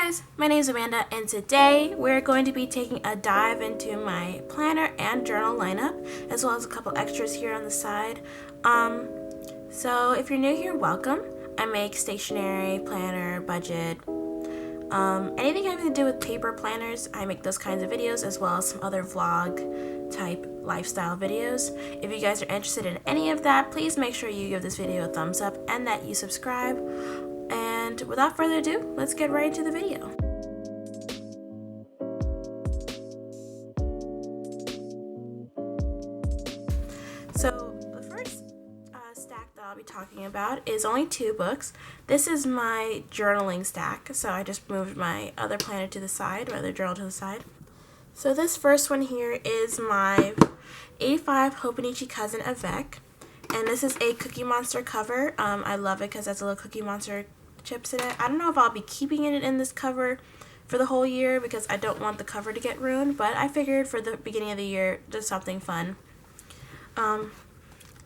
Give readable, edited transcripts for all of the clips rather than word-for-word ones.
guys, my name is Amanda, and today we're going to be taking a dive into my planner and journal lineup, as well as a couple extras here on the side. So if you're new here, welcome. I make stationery, planner, budget, anything having to do with paper planners. I make those kinds of videos, as well as some other vlog type lifestyle videos. If you guys are interested in any of that, please make sure you give this video a thumbs up and that you subscribe. And without further ado, let's get right into the video. So the first stack that I'll be talking about is only 2 books. This is my journaling stack, so I just moved my other planner to the side, my other journal to the side. So this first one here is my 85 Hobonichi cousin Avec, and this is a Cookie Monster cover. I love it because that's a little Cookie Monster chips in it. I don't know if I'll be keeping it in this cover for the whole year because I don't want the cover to get ruined, but I figured for the beginning of the year, just something fun.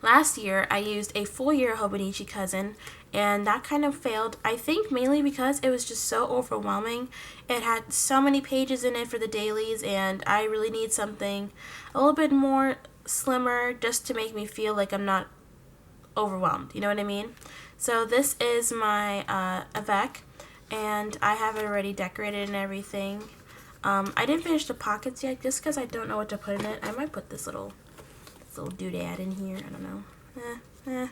Last year I used a full year Hobonichi cousin, and that kind of failed, I think mainly because it was just so overwhelming. It had so many pages in it for the dailies, and I really need something a little bit more slimmer just to make me feel like I'm not overwhelmed, you know what I mean? So this is my Avec, and I have it already decorated and everything. I didn't finish the pockets yet just because I don't know what to put in it. I might put this little doodad in here. I don't know. I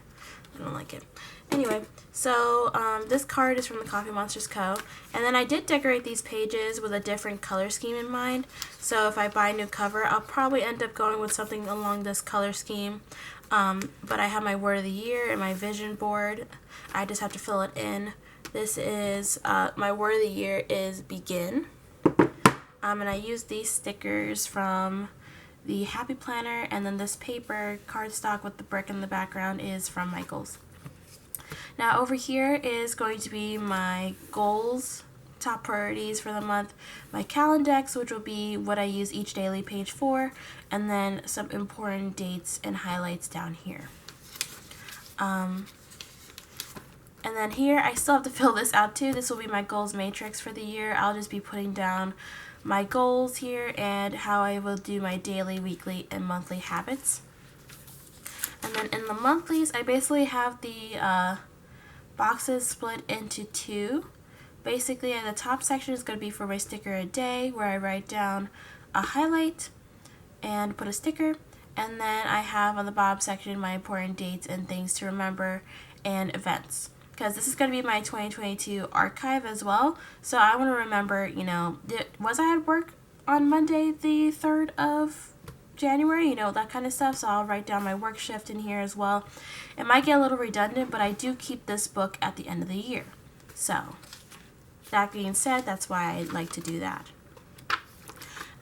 don't like it. Anyway, so this card is from the Coffee Monsters Co. And then I did decorate these pages with a different color scheme in mind. So if I buy a new cover, I'll probably end up going with something along this color scheme. But I have my word of the year and my vision board. I just have to fill it in. This is, my word of the year is begin. And I use these stickers from the Happy Planner, and then this paper cardstock with the brick in the background is from Michael's. Now over here is going to be my goals, top priorities for the month, my Calendex, which will be what I use each daily page for, and then some important dates and highlights down here. And then here I still have to fill this out too. This will be my goals matrix for the year. I'll just be putting down my goals here and how I will do my daily, weekly, and monthly habits. And then in the monthlies, I basically have the boxes split into 2. Basically, the top section is going to be for my sticker a day, where I write down a highlight and put a sticker. And then I have on the bottom section my important dates and things to remember and events, because this is going to be my 2022 archive as well. So I want to remember, you know, was I at work on Monday the 3rd of January, you know, that kind of stuff. So I'll write down my work shift in here as well. It might get a little redundant, but I do keep this book at the end of the year. So that being said, that's why I like to do that.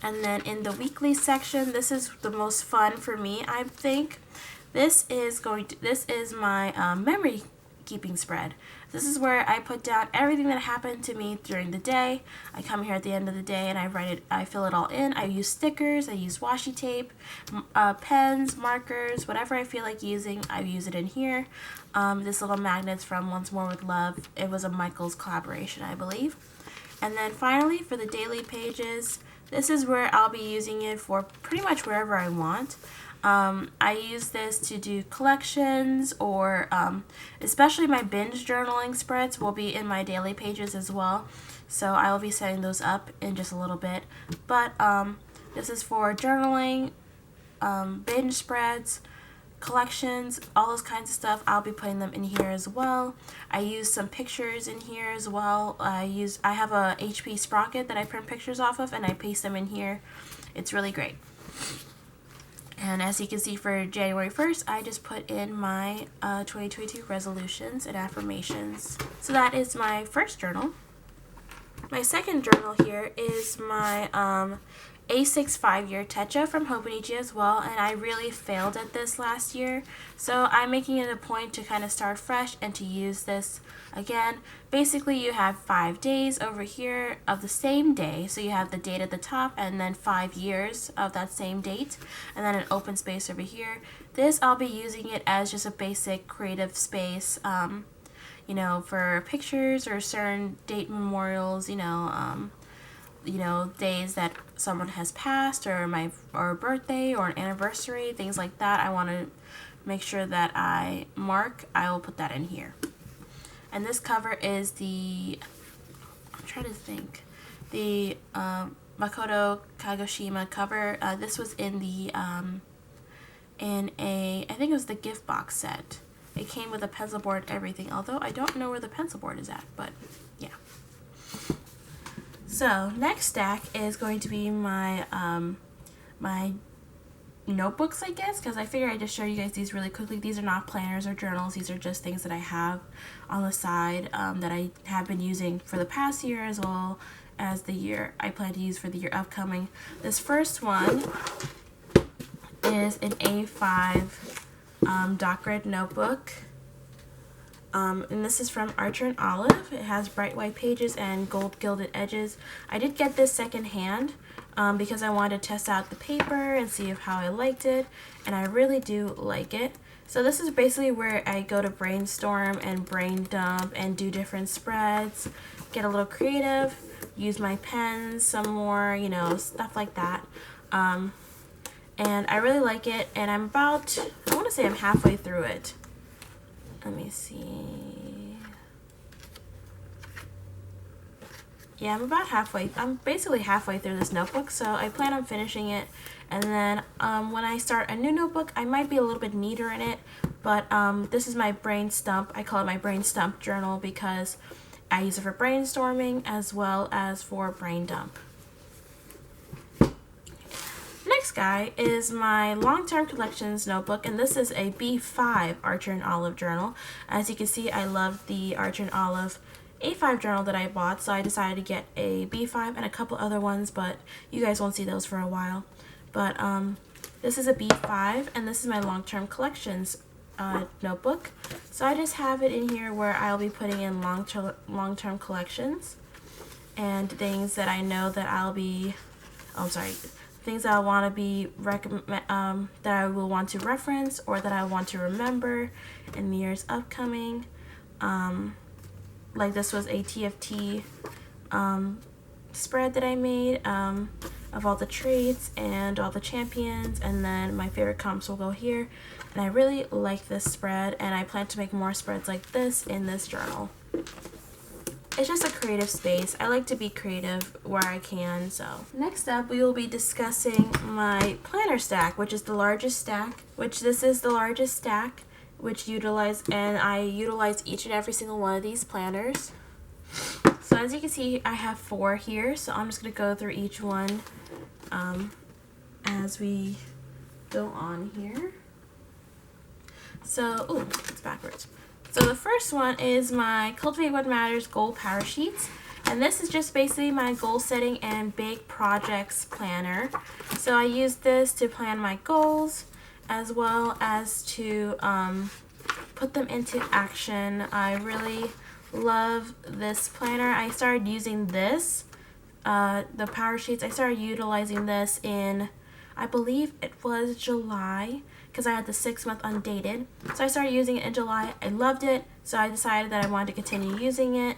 And then in the weekly section, this is the most fun for me, I think. This is my memory keeping spread. This is where I put down everything that happened to me during the day. I come here at the end of the day and I write it, I fill it all in. I use stickers, I use washi tape, pens, markers, whatever I feel like using, I use it in here. This little magnet's from Once More With Love. It was a Michael's collaboration, I believe. And then finally, for the daily pages, this is where I'll be using it for pretty much wherever I want. I use this to do collections, or especially my binge journaling spreads will be in my daily pages as well. So I will be setting those up in just a little bit. But this is for journaling, binge spreads, collections, all those kinds of stuff. I'll be putting them in here as well. I use some pictures in here as well. I have a HP sprocket that I print pictures off of, and I paste them in here. It's really great. And as you can see, for January 1st, I just put in my 2022 resolutions and affirmations. So that is my first journal. My second journal here is my A6 5-year Tetcha from Hobonichi as well, and I really failed at this last year. So I'm making it a point to kind of start fresh and to use this again. Basically, you have 5 days over here of the same day, so you have the date at the top and then 5 years of that same date, and then an open space over here. This, I'll be using it as just a basic creative space. you know, for pictures or certain date memorials, days that someone has passed, or a birthday or an anniversary, things like that. I want to make sure that I will put that in here. And this cover is the, I'm trying to think, the Makoto Kagoshima cover. This was in the I think it was the gift box set. It came with a pencil board, everything, although I don't know where the pencil board is at, but yeah. So next stack is going to be my my notebooks, I guess, because I figured I'd just show you guys these really quickly. These are not planners or journals. These are just things that I have on the side that I have been using for the past year, as well as the year I plan to use for the year upcoming. This first one is an A5 dock red notebook. And this is from Archer & Olive. It has bright white pages and gold gilded edges. I did get this secondhand because I wanted to test out the paper and see how I liked it, and I really do like it. So this is basically where I go to brainstorm and brain dump and do different spreads, get a little creative, use my pens some more, stuff like that. And I really like it, and I want to say I'm halfway through it. Let me see. Yeah, I'm basically halfway through this notebook, so I plan on finishing it. And then when I start a new notebook, I might be a little bit neater in it, but this is my BrainStump. I call it my BrainStump journal because I use it for brainstorming as well as for brain dump. Next guy is my long-term collections notebook, and this is a B5 Archer & Olive journal. As you can see, I love the Archer & Olive A5 journal that I bought, so I decided to get a B5 and a couple other ones, but you guys won't see those for a while. But this is a B5, and this is my long-term collections notebook. So I just have it in here where I'll be putting in long-term collections and things that I know that things that I want to be that I will want to reference or that I want to remember in the years upcoming. Like this was a TFT spread that I made of all the traits and all the champions, and then my favorite comps will go here. And I really like this spread, and I plan to make more spreads like this in this journal. It's just a creative space. I like to be creative where I can. So next up, we will be discussing my planner stack, which is the largest stack, which I utilize each and every single one of these planners. So as you can see, I have 4 here, so I'm just going to go through each one as we go on here. So, it's backwards. So the first one is my Cultivate What Matters Goal Powersheets, and this is just basically my goal setting and big projects planner. So I use this to plan my goals as well as to put them into action. I really love this planner. I started using this, the Powersheets. I started utilizing this in, I believe it was July, because I had the 6-month undated. So I started using it in July. I loved it, so I decided that I wanted to continue using it.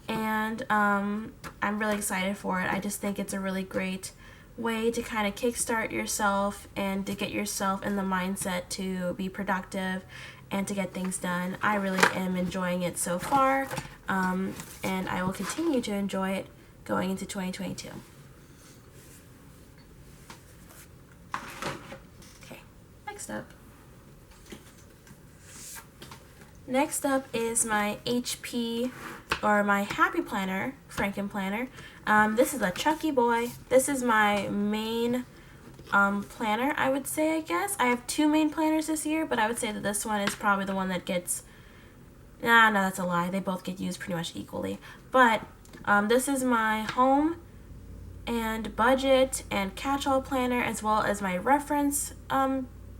And I'm really excited for it. I just think it's a really great way to kind of kickstart yourself and to get yourself in the mindset to be productive and to get things done. I really am enjoying it so far, and I will continue to enjoy it going into 2022. Next up is my HP or my Happy Planner, Frankenplanner. This is a chunky boy. This is my main planner, I would say, I guess. I have 2 main planners this year, but I would say that this one is probably the one that gets, no, that's a lie. They both get used pretty much equally. But this is my home and budget and catch-all planner, as well as my reference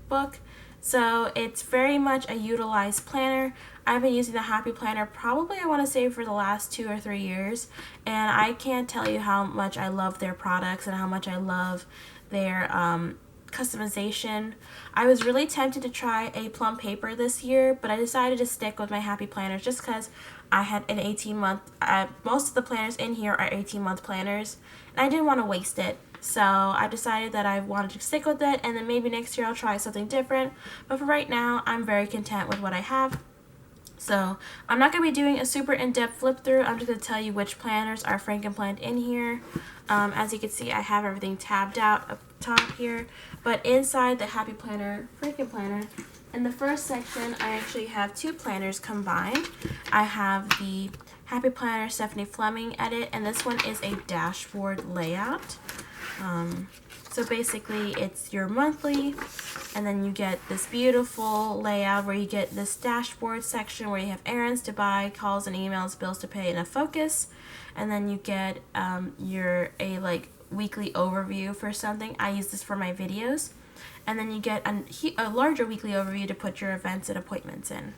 book. So it's very much a utilized planner. I've been using the Happy Planner probably, I want to say, for the last 2 or 3 years, and I can't tell you how much I love their products and how much I love their customization. I was really tempted to try a plum paper this year, but I decided to stick with my happy planners just because I had an 18-month, most of the planners in here are 18-month planners, and I didn't want to waste it. So I decided that I wanted to stick with it, and then maybe next year I'll try something different. But for right now, I'm very content with what I have. So I'm not going to be doing a super in-depth flip through. I'm just going to tell you which planners are Frankenplanned in here. As you can see, I have everything tabbed out up top here. But inside the Happy Planner Frankenplanner, in the first section, I actually have two planners combined. I have the Happy Planner Stephanie Fleming edit, and this one is a dashboard layout. So basically it's your monthly, and then you get this beautiful layout where you get this dashboard section where you have errands to buy, calls and emails, bills to pay, and a focus. And then you get a weekly overview for something. I use this for my videos. And then you get a larger weekly overview to put your events and appointments in.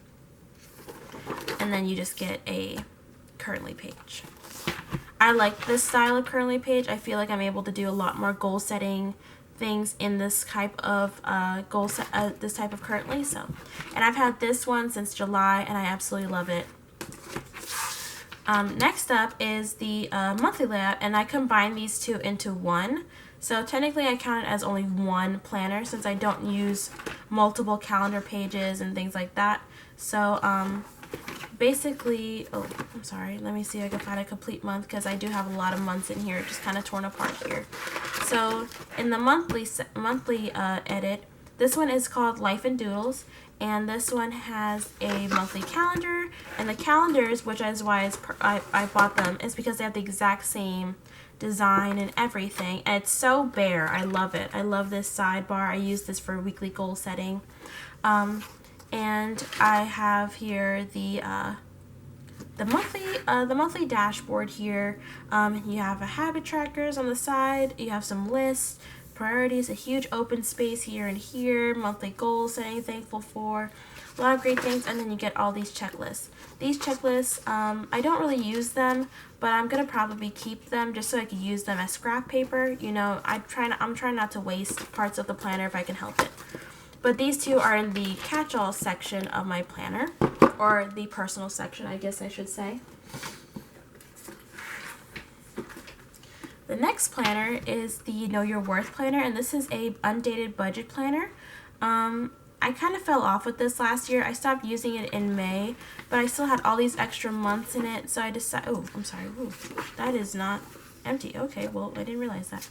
And then you just get a currently page. I like this style of currently page. I feel like I'm able to do a lot more goal setting things in this type of this type of currently. So, and I've had this one since July, and I absolutely love it. Next up is the monthly layout, and I combine these two into one. So technically I count it as only one planner since I don't use multiple calendar pages and things like that. So basically, oh, I'm sorry, let me see if I can find a complete month because I do have a lot of months in here, just kind of torn apart here. So in the monthly edit, this one is called Life and Doodles, and this one has a monthly calendar, and the calendars, which is why I bought them, is because they have the exact same design and everything, and it's so bare. I love it. I love this sidebar. I use this for weekly goal setting. And I have here the monthly dashboard here. You have a habit trackers on the side. You have some lists, priorities, a huge open space here and here, monthly goals, setting thankful for, a lot of great things, and then you get all these checklists. These checklists, I don't really use them, but I'm gonna probably keep them just so I can use them as scrap paper. You know, I'm trying not to waste parts of the planner if I can help it. But these two are in the catch-all section of my planner, or the personal section, I guess I should say. The next planner is the Know Your Worth planner, and this is a undated budget planner. I kind of fell off with this last year. I stopped using it in May, but I still had all these extra months in it, so I decided, oh, I'm sorry, ooh, that is not empty. Okay, well, I didn't realize that.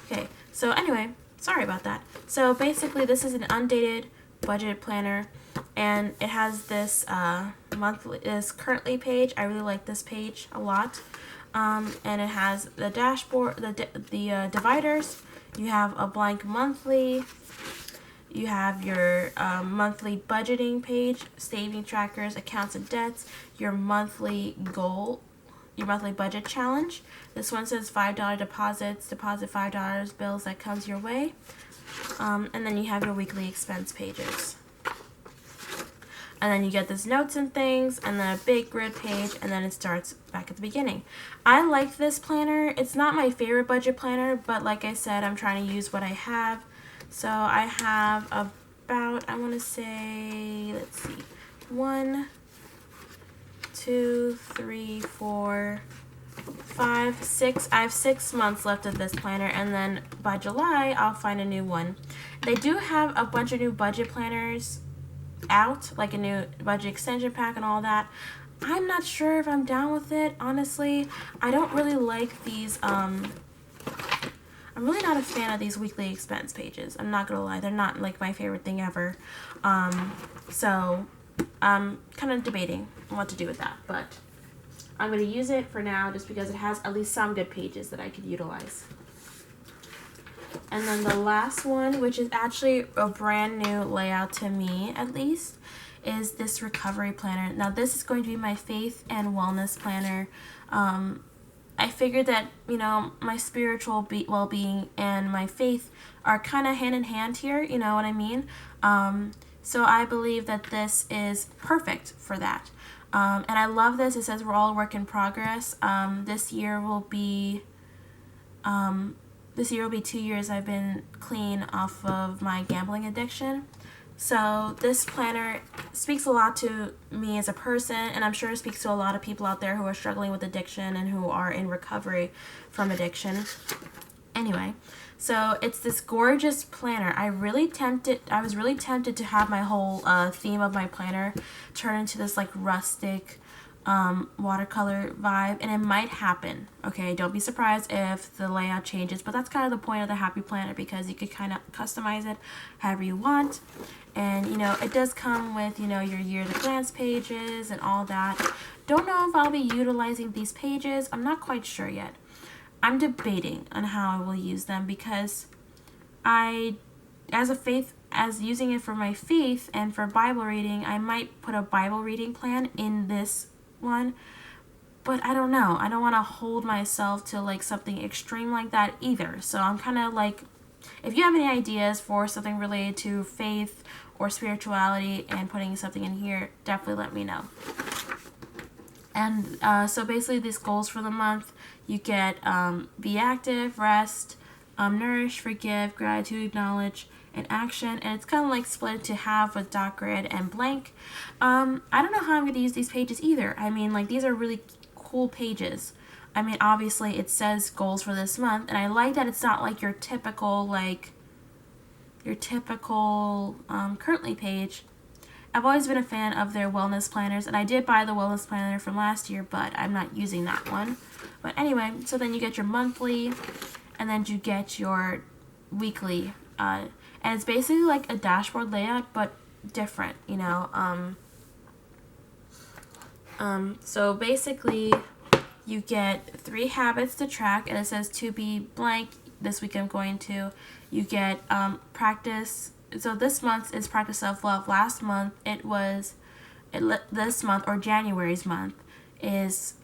Okay, so anyway, sorry about that. So basically, this is an undated budget planner, and it has this this currently page. I really like this page a lot. And it has the dashboard, the dividers. You have a blank monthly. You have your monthly budgeting page, saving trackers, accounts and debts, your monthly goal, your monthly budget challenge. This one says $5 deposits, deposit $5 bills that comes your way. And then you have your weekly expense pages. And then you get this notes and things, and then a big grid page, and then it starts back at the beginning. I like this planner. It's not my favorite budget planner, but like I said, I'm trying to use what I have. So I have about, I want to say, let's see, 1, 2, 3, 4, 5, 6. I have 6 months left of this planner, and then by July, I'll find a new one. They do have a bunch of new budget planners out, like a new budget extension pack and all that. I'm not sure if I'm down with it, honestly. I don't really like these, I'm really not a fan of these weekly expense pages. I'm not gonna lie, they're not like my favorite thing ever. So I'm kind of debating on what to do with that, but I'm gonna use it for now just because it has at least some good pages that I could utilize. And then the last one, which is actually a brand new layout to me at least, is this recovery planner. Now this is going to be my faith and wellness planner. I figured that, you know, my spiritual well-being and my faith are kind of hand in hand here, you know what I mean? So I believe that this is perfect for that. And I love this. It says we're all a work in progress. This year will be this year will be 2 years I've been clean off of my gambling addiction. So this planner speaks a lot to me as a person, and I'm sure it speaks to a lot of people out there who are struggling with addiction and who are in recovery from addiction. Anyway, so it's this gorgeous planner. I was really tempted to have my whole theme of my planner turn into this like rustic watercolor vibe, and it might happen. Okay, don't be surprised if the layout changes, but that's kind of the point of the Happy Planner, because you could kind of customize it however you want. And you know, it does come with, you know, your year at a glance pages and all that. Don't know if I'll be utilizing these pages. I'm not quite sure yet. I'm debating on how I will use them, because as using it for my faith and for Bible reading, I might put a Bible reading plan in this one, but I don't know. I don't want to hold myself to like something extreme like that either. So I'm kind of like, if you have any ideas for something related to faith or spirituality and putting something in here, definitely let me know. And so basically these goals for the month, you get be active, rest, nourish, forgive, gratitude, acknowledge, and action. And it's kind of like split into half with dot grid and blank. I don't know how I'm going to use these pages either. I mean, like, these are really cool pages. I mean, obviously it says goals for this month, and I like that it's not like your typical currently page. I've always been a fan of their wellness planners, and I did buy the wellness planner from last year, but I'm not using that one. But anyway, so then you get your monthly, and then you get your weekly, and it's basically like a dashboard layout, but different, you know. So basically, you get 3 habits to track, and it says to be blank. This week I'm going to. You get practice. So this month is practice self-love. Last month this month, or January's month, is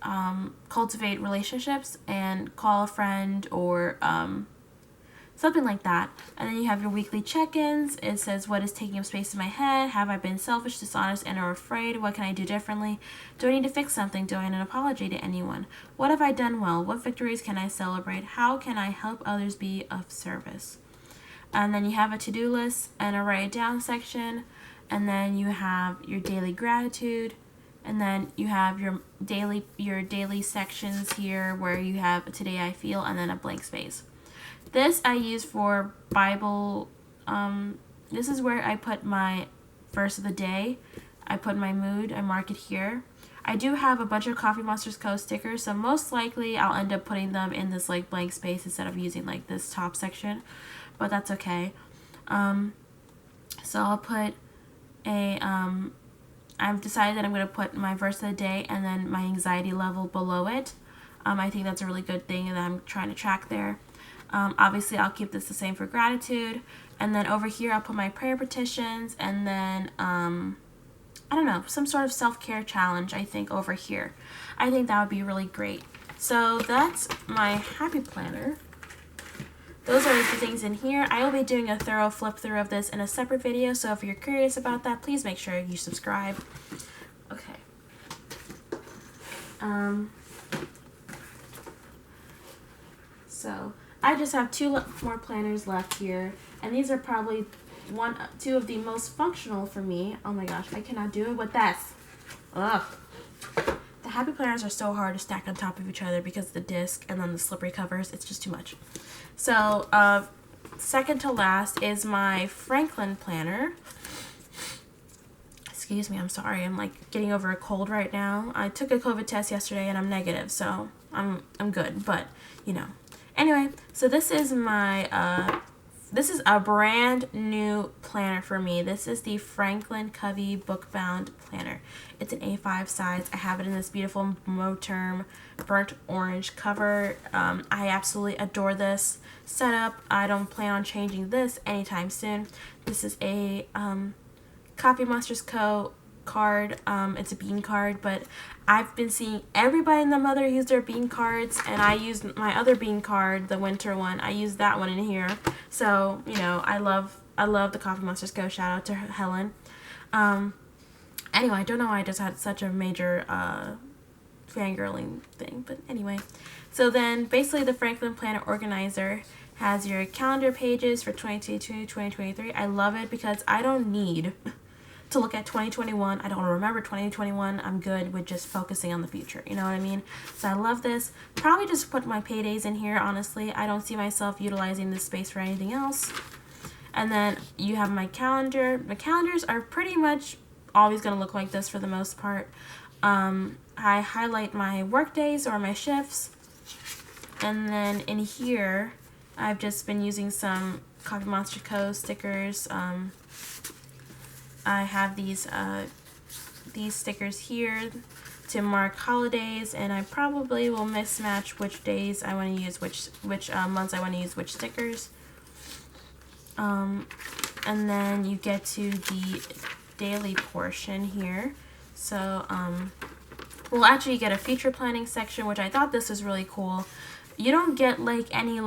cultivate relationships and call a friend, or something like that. And then you have your weekly check-ins. It says, what is taking up space in my head? Have I been selfish, dishonest, and or afraid? What can I do differently? Do I need to fix something? Do I need an apology to anyone? What have I done well? What victories can I celebrate? How can I help others be of service? And then you have a to-do list and a write it down section. And then you have your daily gratitude. And then you have your daily sections here, where you have today I feel, and then a blank space. This I use for Bible. This is where I put my verse of the day. I put my mood. I mark it here. I do have a bunch of Coffee Monsters Co. stickers, so most likely I'll end up putting them in this like blank space instead of using like this top section, but that's okay. So I'll put a I've decided that I'm going to put my verse of the day and then my anxiety level below it. I think that's a really good thing that I'm trying to track there. Obviously, I'll keep this the same for gratitude. And then over here, I'll put my prayer petitions, and then, I don't know, some sort of self-care challenge, I think, over here. I think that would be really great. So that's my Happy Planner. Those are the things in here. I will be doing a thorough flip through of this in a separate video, so if you're curious about that, please make sure you subscribe. Okay. So I just have 2 more planners left here, and these are probably 2 of the most functional for me. Oh my gosh, I cannot do it with this. Ugh. The Happy Planners are so hard to stack on top of each other because of the disc and then the slippery covers. It's just too much. So, second to last is my Franklin planner. Excuse me, I'm sorry. I'm like getting over a cold right now. I took a COVID test yesterday and I'm negative, so I'm good, but you know. Anyway, so this is my this is a brand new planner for me. This is the Franklin Covey book-bound planner. It's an A5 size. I have it in this beautiful Moterm burnt orange cover. I absolutely adore this setup. I don't plan on changing this anytime soon. This is a Coffee Monsters Co. card. It's a bean card, but I've been seeing everybody and their mother use their bean cards, and I used my other bean card, the winter one. I used that one in here. So, you know, I love the Coffee Monsters Co. Shout out to Helen. Anyway, I don't know why I just had such a major fangirling thing, but anyway. So then basically the Franklin Planner Organizer Has your calendar pages for 2022, 2023. I love it because I don't need to look at 2021. I don't remember 2021. I'm good with just focusing on the future. You know what I mean? So I love this. Probably just put my paydays in here, honestly. I don't see myself utilizing this space for anything else. And then you have my calendar. My calendars are pretty much always going to look like this for the most part. I highlight my work days or my shifts. And then in here, I've just been using some Coffee Monster Co. stickers. I have these stickers here to mark holidays, and I probably will mismatch which days I want to use which months I want to use which stickers. And then you get to the daily portion here. So we'll actually get a future planning section, which I thought this was really cool. You don't get like any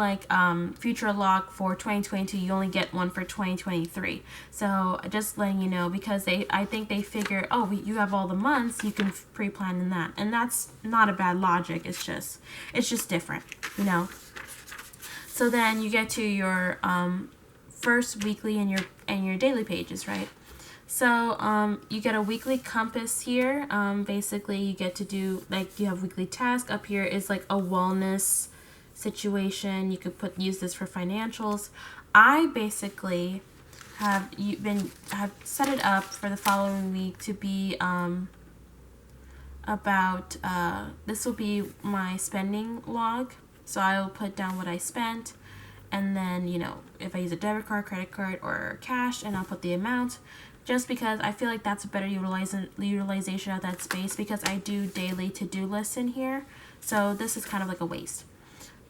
future log for 2022. You only get one for 2023. So just letting you know, because I think they figure, oh, you have all the months, you can pre-plan in that, and that's not a bad logic. It's just different, you know. So then you get to your first weekly and your daily pages, right? So you get a weekly compass here. Basically, you get to do, like, you have weekly task. Up here is like a wellness situation. You could use this for financials. I basically have set it up for the following week to be about this will be my spending log. So I will put down what I spent, and then, you know, if I use a debit card, credit card, or cash, and I'll put the amount, just because I feel like that's a better utilization of that space, because I do daily to-do lists in here. So this is kind of like a waste.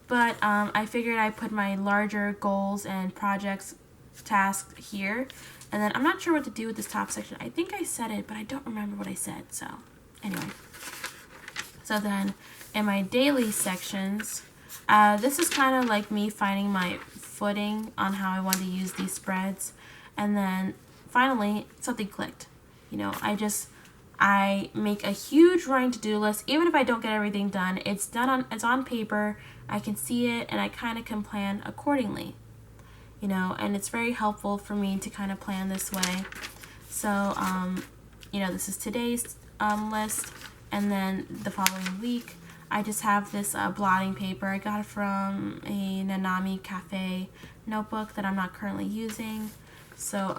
But I figured I'd put my larger goals and projects tasks here. And then I'm not sure what to do with this top section. I think I said it, but I don't remember what I said. So anyway. So then in my daily sections, this is kind of like me finding my footing on how I want to use these spreads. And then finally, something clicked. You know, I make a huge running to-do list. Even if I don't get everything done, it's on paper. I can see it, and I kind of can plan accordingly. You know, and it's very helpful for me to kind of plan this way. So, you know, this is today's list, and then the following week, I just have this blotting paper. I got it from a Nanami Cafe notebook that I'm not currently using. So,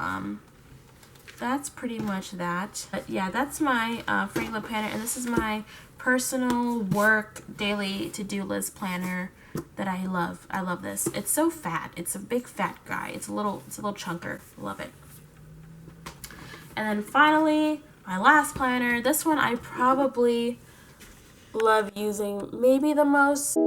that's pretty much that. But yeah, that's my Frankenplanner, and this is my personal work daily to-do list planner that I love. I love this. It's so fat. It's a big fat guy. It's a little chunker. Love it. And then finally, my last planner. This one I probably love using maybe the most.